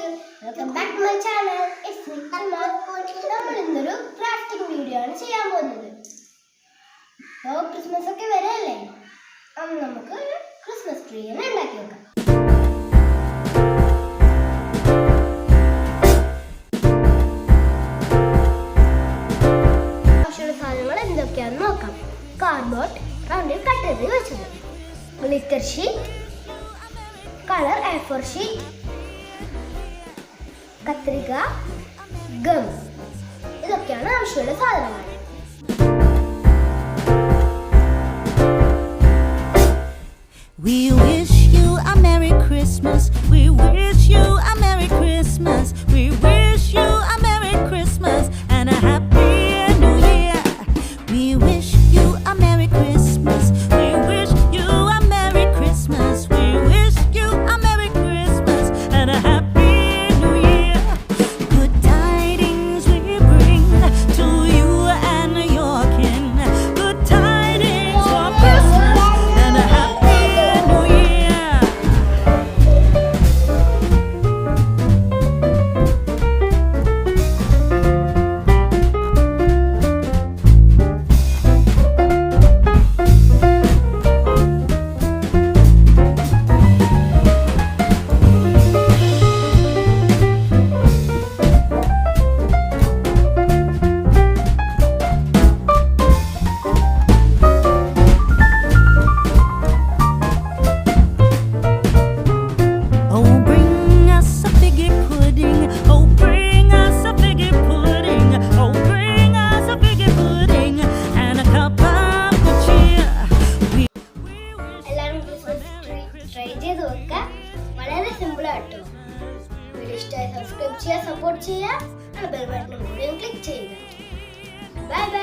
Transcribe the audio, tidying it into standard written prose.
you? Welcome back to my channel. It's me, Emad. നമ്മൾ ഇന്നൊരു crafting video ആണ് ചെയ്യാൻ പോകുന്നത്. ക്രിസ്മസ് ഒക്കെ വരല്ലേ, അന്ന് നമുക്ക് ഒരു ക്രിസ്മസ് ട്രീ ഉണ്ടാക്കി വെക്കാം. ആവശ്യമുള്ള സാധനങ്ങൾ എന്തൊക്കെയാണെന്ന് നോക്കാം. കാർഡ്ബോർഡ് റൗണ്ടിൽ കട്ട് ചെയ്ത് വെച്ചത്, glitter sheet, colour A4 sheet, കത്രിക, ഗം, ഇതൊക്കെയാണ് ആവശ്യമുള്ള സാധനങ്ങൾ. We wish you a Merry Christmas. We wish you a Merry Christmas. We wish you a Merry Christmas and a Happy New Year. We wish you a Merry Christmas. We wish you a Merry Christmas. We wish you a Merry Christmas and a Happy New Year. Good tidings we bring to you and your kin. Good tidings for Christmas and a Happy New Year. Oh, bring us a figgy pudding. Oh, bring us a figgy pudding. Oh, bring us a figgy pudding and a cup of good cheer. എല്ലാവരും Christmas try ചെയ്ത് നോക്കുക. വളരെ simple ആട്ടോ. Video ഇഷ്ടമായി subscribe ചെയ്യുക, support ചെയ്യുക, bell button കൂടി click ചെയ്യുക. Bye bye.